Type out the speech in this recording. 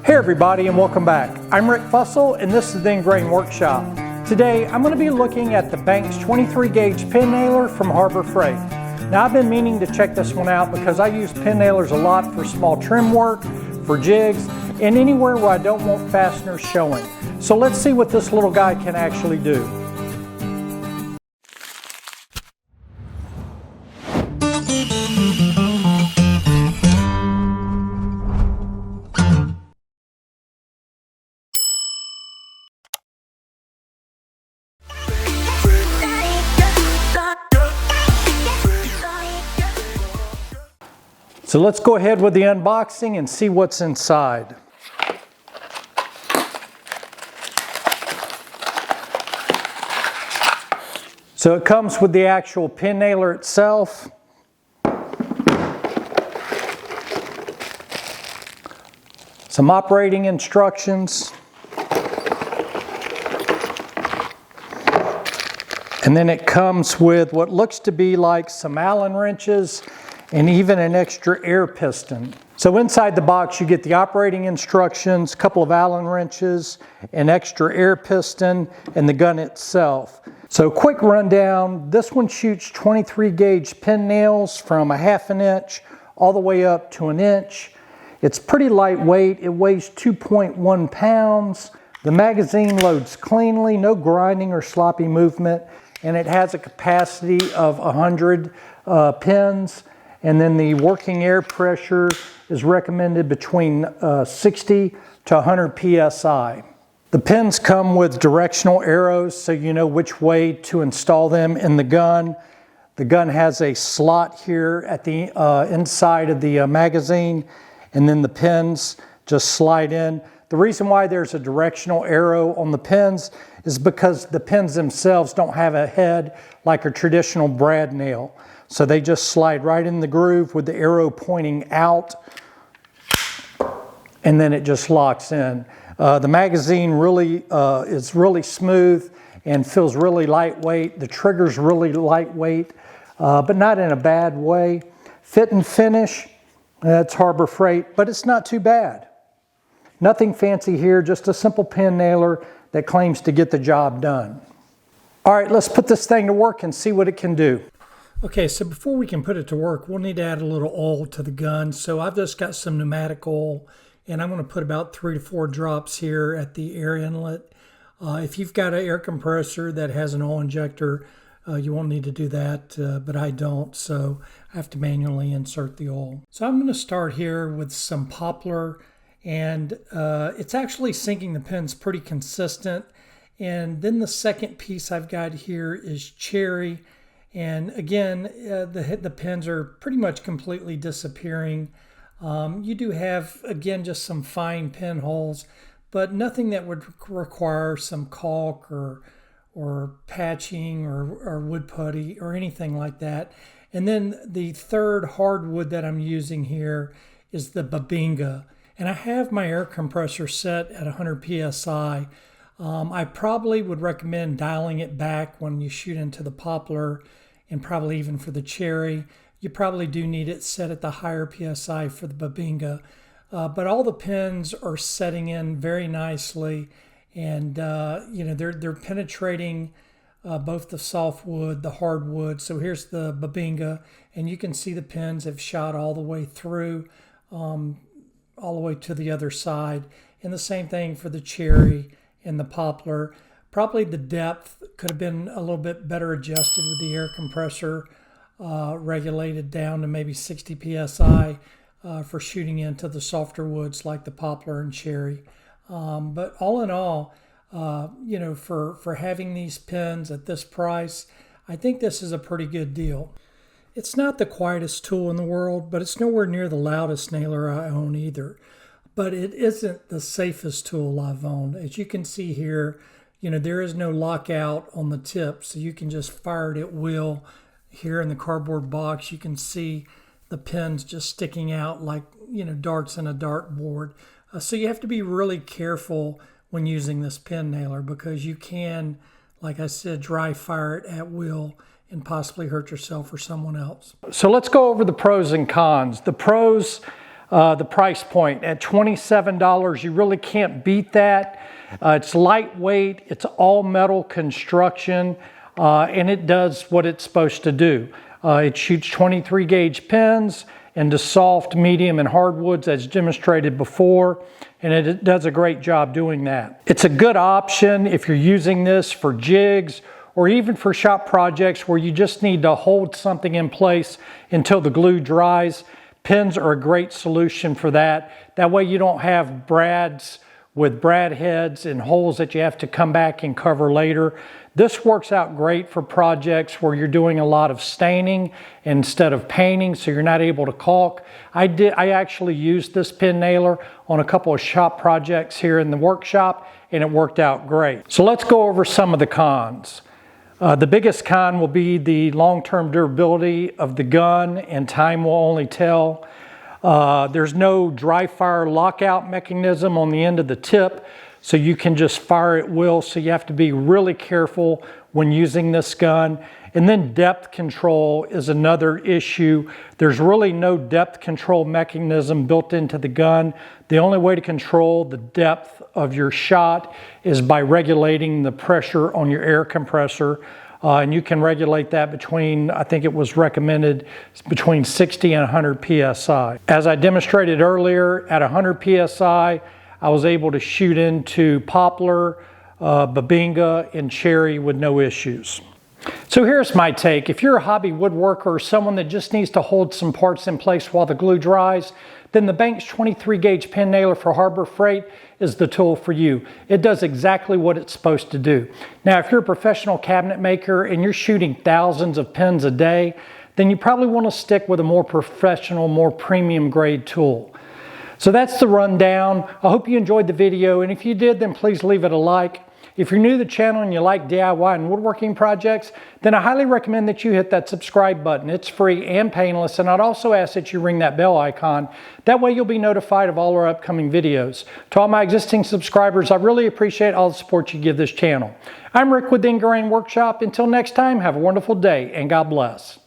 Hey everybody, and welcome back. I'm Rick Fussell and this is the Ingrain Workshop. Today I'm going to be looking at the Banks 23 gauge pin nailer from Harbor Freight. Now I've been meaning to check this one out because I use pin nailers a lot for small trim work, for jigs, and anywhere where I don't want fasteners showing. So let's see what this little guy can actually do. So let's go ahead with the unboxing and see what's inside. So it comes with the actual pin nailer itself. Some operating instructions. And then it comes with what looks to be like some Allen wrenches and even an extra air piston. So inside the box you get the operating instructions, a couple of Allen wrenches, an extra air piston, and the gun itself. So quick rundown, this one shoots 23 gauge pin nails from 1/2 inch all the way up to 1 inch. It's pretty lightweight, it weighs 2.1 pounds. The magazine loads cleanly, no grinding or sloppy movement, and it has a capacity of 100 pins. And then the working air pressure is recommended between 60 to 100 psi. The pins come with directional arrows so you know which way to install them in the gun. The gun has a slot here at the inside of the magazine, and then the pins just slide in. The reason why there's a directional arrow on the pins is because the pins themselves don't have a head like a traditional brad nail. So they just slide right in the groove with the arrow pointing out, and then it just locks in. The magazine really is really smooth and feels really lightweight. The trigger's really lightweight, but not in a bad way. Fit and finish, it's Harbor Freight, but it's not too bad. Nothing fancy here, just a simple pin nailer that claims to get the job done. All right, let's put this thing to work and see what it can do. Okay, so before we can put it to work, we'll need to add a little oil to the gun. So I've just got some pneumatic oil, and I'm going to put about 3 to 4 drops here at the air inlet. If you've got an air compressor that has an oil injector, you won't need to do that, but I don't, so I have to manually insert the oil. So I'm going to start here with some poplar, and it's actually sinking the pins pretty consistent. And then the second piece I've got here is cherry. And again, the pins are pretty much completely disappearing. You do have, again, just some fine pinholes, but nothing that would require some caulk or patching or wood putty or anything like that. And then the third hardwood that I'm using here is the Babinga. And I have my air compressor set at 100 psi. I probably would recommend dialing it back when you shoot into the poplar, and probably even for the cherry. You probably do need it set at the higher PSI for the Babinga. But all the pins are setting in very nicely, and you know, they're penetrating both the softwood, the hardwood. So here's the Babinga, and you can see the pins have shot all the way through, all the way to the other side. And the same thing for the cherry and the poplar. Probably the depth could have been a little bit better adjusted with the air compressor regulated down to maybe 60 psi for shooting into the softer woods like the poplar and cherry. But all in all, you know, for having these pins at this price, I think this is a pretty good deal. It's not the quietest tool in the world, but it's nowhere near the loudest nailer I own either. But it isn't the safest tool I've owned. As you can see here, you know, there is no lockout on the tip, so you can just fire it at will. Here in the cardboard box, you can see the pins just sticking out like, you know, darts in a dartboard. So you have to be really careful when using this pin nailer because you can, like I said, dry fire it at will and possibly hurt yourself or someone else. So let's go over the pros and cons. The pros, the price point. At $27, you really can't beat that. It's lightweight, it's all metal construction, and it does what it's supposed to do. It shoots 23 gauge pins into soft, medium, and hardwoods as demonstrated before, and it does a great job doing that. It's a good option if you're using this for jigs or even for shop projects where you just need to hold something in place until the glue dries. Pins are a great solution for that. That way you don't have brads with brad heads and holes that you have to come back and cover later. This works out great for projects where you're doing a lot of staining instead of painting, so you're not able to caulk. I actually used this pin nailer on a couple of shop projects here in the workshop, and it worked out great. So let's go over some of the cons. The biggest con will be the long-term durability of the gun, and time will only tell. There's no dry fire lockout mechanism on the end of the tip, so you can just fire at will, so you have to be really careful when using this gun. And then depth control is another issue. There's really no depth control mechanism built into the gun. The only way to control the depth of your shot is by regulating the pressure on your air compressor. And you can regulate that between, I think it was recommended, between 60 and 100 PSI. As I demonstrated earlier, at 100 PSI, I was able to shoot into poplar, babinga, and cherry with no issues. So here's my take. If you're a hobby woodworker or someone that just needs to hold some parts in place while the glue dries, then the Banks 23 gauge pin nailer for Harbor Freight is the tool for you. It does exactly what it's supposed to do. Now, if you're a professional cabinet maker and you're shooting thousands of pins a day, then you probably want to stick with a more professional, more premium grade tool. So that's the rundown. I hope you enjoyed the video, and if you did, then please leave it a like. If you're new to the channel and you like DIY and woodworking projects, then I highly recommend that you hit that subscribe button. It's free and painless, and I'd also ask that you ring that bell icon. That way you'll be notified of all our upcoming videos. To all my existing subscribers, I really appreciate all the support you give this channel. I'm Rick with the Ingrain Workshop. Until next time, have a wonderful day, and God bless.